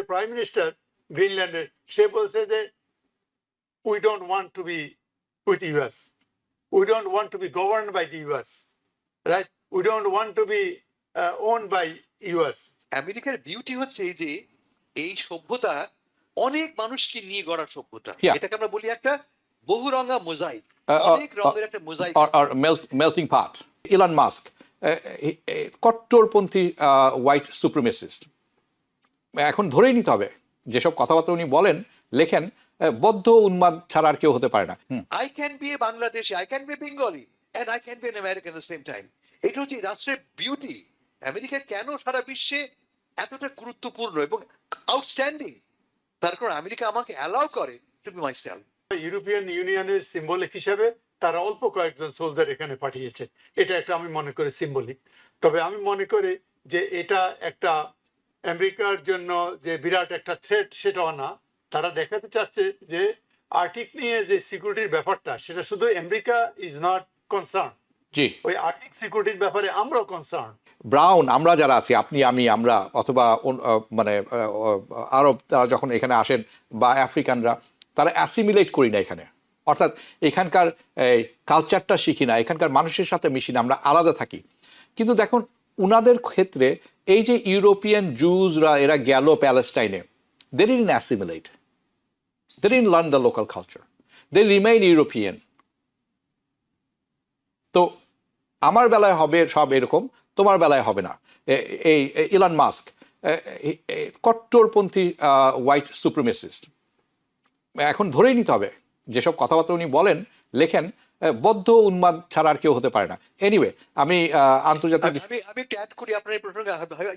Prime minister গ্রিনল্যান্ডের, সে বলছে যে we don't want to be with US, we don't want to be governed by the US, right, we don't want to be owned by US. আমেরিকার beauty হচ্ছে এই যে এই সভ্যতা অনেক মানুষকে নিয়ে গড়া সভ্যতা। Yeah. এটাকে আমরা বলি একটা বহুরঙা মোজাইক, or- অনেক রঙের একটা mosaic. or melting pot. Elon Musk কট্টরপন্থী হোয়াইট সুপ্রিমেসিস্ট। এখন ধরেই নিতে হবে যেসব কথাবার্তা উনি বলেন লেখেন, বদ্ধ উন্মাদ ছাড়া আর কেউ হতে পারে না। I can be a Bangladeshi, I can be a Bengali, and I can be an American at the same time. এটা হচ্ছে রাষ্ট্রের বিউটি। আমেরিকা কেন সারা বিশ্বে এতটা গুরুত্বপূর্ণ এবং আউটস্ট্যান্ডিং, তার কারণ আমেরিকা আমাকে অ্যালাউ করে টু বি মাইসেলফ। ইউরোপিয়ান ইউনিয়নের সিম্বলিক হিসাবে তারা অল্প কয়েকজন সোলজার এখানে পাঠিয়েছে, এটা একটা আমি মনে করি সিম্বলিক। তবে আমি মনে করি যে এটা একটা আমেরিকার জন্য যে বিরাট একটা থ্রেট সেটাও না। তারা দেখাতে চাচ্ছে যে আর্কটিক নিয়ে যে সিকিউরিটির ব্যাপারটা, সেটা শুধু আমেরিকা ইজ নট কনসার্ন, জি, ওই আর্কটিক সিকিউরিটির ব্যাপারে আমরাও কনসার্ন। ব্রাউন আমরা যারা আছি, আপনি আমি আমরা, অথবা মানে আরব তারা যখন এখানে আসেন বা আফ্রিকানরা, তারা অ্যাসিমিলেট করি না এখানে, অর্থাৎ এখানকার কালচারটা শিখি না, এখানকার মানুষের সাথে মিশি না, আমরা আলাদা থাকি। কিন্তু দেখুন উনাদের ক্ষেত্রে এই যে ইউরোপিয়ান জুজরা এরা গেল প্যালেস্টাইনে, they didn't assimilate, they didn't learn the local culture, they remain European. তো আমার বেলায় হবে সব এরকম, তোমার বেলায় হবে না। এই ইলন মাস্ক কট্টরপন্থী হোয়াইট সুপ্রিমেসিস্ট। এখন ধরেই নিতে হবে যেসব কথাবার্তা উনি বলেন লেখেন, বদ্ধ উন্মাদ ছাড়া আর কেউ হতে পারে না। এনিওয়ে, আমি আন্তর্জাতিক আমি অ্যাড করি আপনার এই প্রসঙ্গে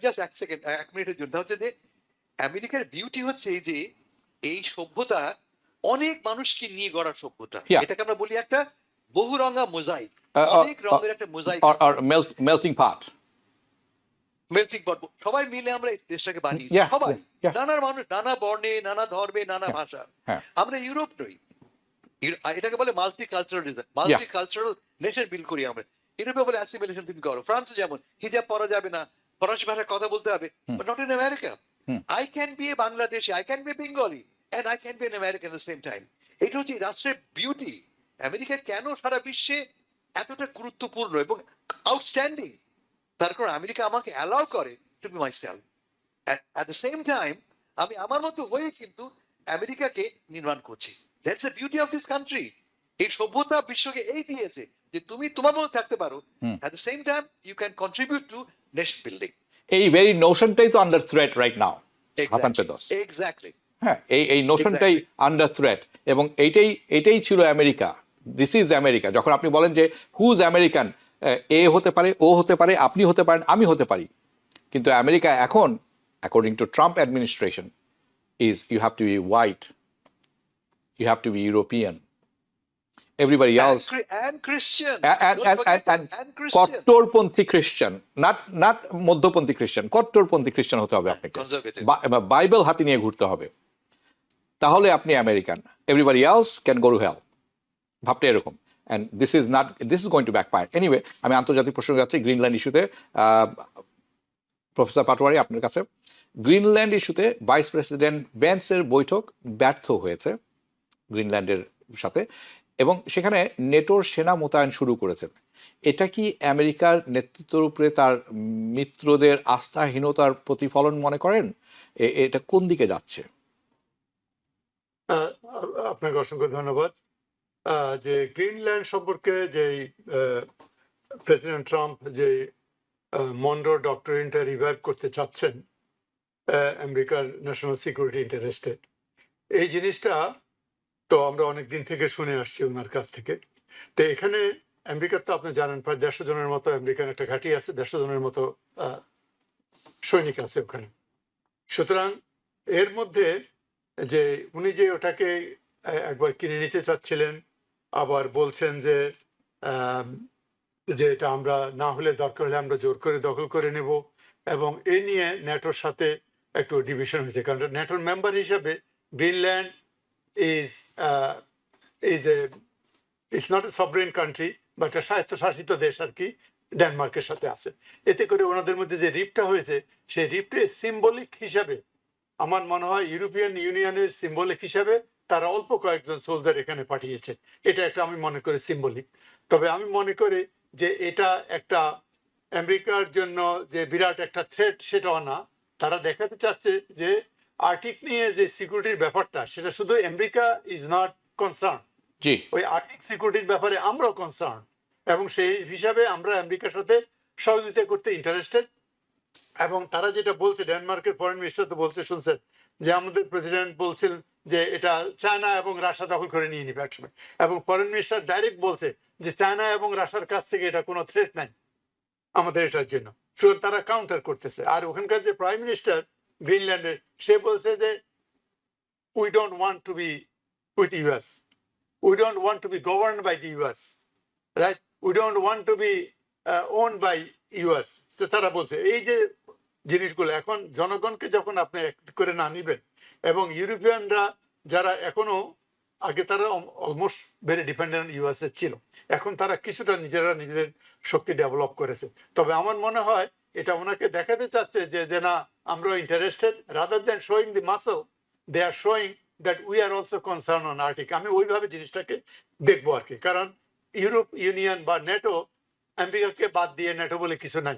জাস্ট এক সেকেন্ড, এক মিনিটের জন্য। হচ্ছে যে আমেরিকার বিউটি হচ্ছে এই যে এই সভ্যতা অনেক মানুষকে নিয়ে গড়া সভ্যতা। Yeah. এটাকে আমরা বলি একটা বহুরঙা মোজাইক, or- অনেক রঙের একটা mosaic, or melting pot. Melting pot. সবাই মিলে আমরা এই দেশটাকে বানিয়েছি, Yeah, সবাই yeah. নানা মানুষ, নানা বর্ণে, নানা ধর্মে, নানা Yeah. ভাষা। হ্যাঁ। আমরা ইউরোপ নই, এটাকে বলে multiculturalism, multicultural nation build করি আমরা। ইউরোপে বলে অ্যাসিমিলেশন তুমি করো। ফ্রান্সে যেমন হিজাব পরা যাবে না, ফরাসি ভাষায় কথা বলতে হবে, but not in America. I can be a Bangladeshi, I can be Bengali, and I can be an American at the same time. এটা হচ্ছে রাষ্ট্রের বিউটি। আমেরিকা কেন সারা বিশ্বে এতটা গুরুত্বপূর্ণ এবং আউটস্ট্যান্ডিং, তার কারণ আমেরিকা আমাকে অ্যালাউ করে to be myself. at the same time আমি আমার মতো হয়ে কিন্তু আমেরিকাকে নির্মাণ করছি। That's the beauty of this country. এই সভ্যতা বিশ্বকে এই দিয়েছে যে তুমি তোমার মতো থাকতে পারো, at the same time you can contribute to nation building. এই ভেরি নোশনটাই তো under threat right now. Exactly. হ্যাঁ, এই নোশনটাই আন্ডার থ্রেট, এবং এইটাই ছিল আমেরিকা। This is America. যখন আপনি বলেন যে হুজ আমেরিকান, এ হতে পারে, ও হতে পারে, আপনি হতে পারেন, আমি হতে পারি, কিন্তু আমেরিকা এখন according to Trump administration is you have to be white, you have to be European, everybody else And Christian. and Don't forget that. And Christian. কট্টরপন্থী খ্রিস্টান, নট মধ্যপন্থী খ্রিস্টান, কট্টরপন্থী খ্রিস্টান হতে হবে আপনাকে, Conservative. বাইবেল হাতে নিয়ে ঘুরতে হবে, তাহলে আপনি American. Everybody else can go to hell, ভাবটা এরকম। And this is going to backfire. Anyway, আমি আন্তর্জাতিক প্রসঙ্গে যাচ্ছি। গ্রিনল্যান্ড ইস্যুতে প্রফেসর পাটোয়ারি, আপনার কাছে, গ্রিনল্যান্ড ইস্যুতে ভাইস প্রেসিডেন্ট ভ্যান্সের বৈঠক ব্যর্থ হয়েছে গ্রিনল্যান্ডের সাথে, এবং সেখানে নেটোর সেনা মোতায়েন শুরু করেছেন। এটা কি আমেরিকার নেতৃত্বের উপরে তার মিত্রদের আস্থাহীনতার প্রতিফলন মনে করেন? এটা কোন দিকে যাচ্ছে? আপনাকে অসংখ্য ধন্যবাদ। যে গ্রিনল্যান্ড সম্পর্কে যে প্রেসিডেন্ট ট্রাম্প যে মনরো ডক্টরিনটা রিভাইভ করতে চাচ্ছেন আমেরিকার ন্যাশনাল সিকিউরিটি ইন্টারেস্টে, এই জিনিসটা তো আমরা অনেক দিন থেকে শুনে আসছি ওনার কাছ থেকে। তো এখানে আমেরিকার তো আপনি জানেন প্রায় 150 জনের মতো আমেরিকান একটা ঘাঁটি আছে, 150 জনের মতো সৈনিক আছে ওখানে। সুতরাং এর মধ্যে যে উনি যে ওটাকে একবার কিনে নিতে চাচ্ছিলেন, আবার বলছেন যে এটা আমরা না হলে দরকার হলে আমরা জোর করে দখল করে নেব, এবং এই নিয়ে ন্যাটোর সাথে একটু ডিভিশন হয়েছে। কারণ ন্যাটোর মেম্বার হিসাবে Greenland is not a sovereign country, but একটা স্বায়ত্তশাসিত দেশ আর কি, ডেনমার্কের সাথে আছে। এতে করে ওনাদের মধ্যে যে রিপটা হয়েছে, সেই রিপটে সিম্বলিক হিসাবে আমার মনে হয় ইউরোপিয়ান ইউনিয়নের সিম্বলিক হিসাবে তারা অল্প কয়েকজন সোলজার এখানে পাঠিয়েছে, এটা একটা আমি মনে করি সিম্বলিক। তবে আমি মনে করি যে এটা একটা আমেরিকার জন্য যে বিরাট একটা থ্রেট সেটাও না। তারা দেখাতে চাচ্ছে যে আর্কটিক নিয়ে যে সিকিউরিটির ব্যাপারটা সেটা শুধু আমেরিকা ইজ নট কনসার্ন, জি ওই আর্কটিক সিকিউরিটির ব্যাপারে আমরাও কনসার্ন, এবং সেই হিসাবে আমরা আমেরিকার সাথে সহযোগিতা করতে ইন্টারেস্টেড। এবং তারা যেটা বলছে, ডেনমার্কের ফরেন মিনিস্টার তো বলছে, শুনছেন যে আমাদের প্রেসিডেন্ট বলছেন যে এটা চায়না এবং রাশিয়া দখল করে নিয়ে নিবে একসময়, এবং ফরেন মিনিস্টার ডাইরেক্ট বলছে যে চায়না এবং রাশিয়ার কাছ থেকে এটা কোনো থ্রেট নাই আমাদের এটার জন্য, সুতরাং তারা কাউন্টার করতেছে। আর ওখানকার যে প্রাইম মিনিস্টার গ্রিনল্যান্ডের, সে বলছে যে we don't want to be with US, we don't want to be governed by the US, right, we don't want to be own by US. তারা বলছে এই যে জিনিসগুলো এখন জনগণকে যখন আপনি এক করে না নিবেন, এবং ইউরোপিয়ানরা যারা এখনো, আগে তারা অলমোস্ট ভেরি ডিপেন্ডেন্ট ইউএস এর ছিল, এখন তারা কিছুটা নিজেরা নিজেদের শক্তি ডেভেলপ করেছে। তবে আমার মনে হয় এটা ওনাকে দেখাতে চাচ্ছে যে না, আমরা interested, rather than showing the muscle, they are showing that we are also concern on Arctic. আমি ওইভাবে জিনিসটাকে দেখবো আর কি, কারণ ইউরোপ ইউনিয়ন বা নেটো, আমেরিকাকে বাদ দিয়ে নেটো বলে কিছু নাই।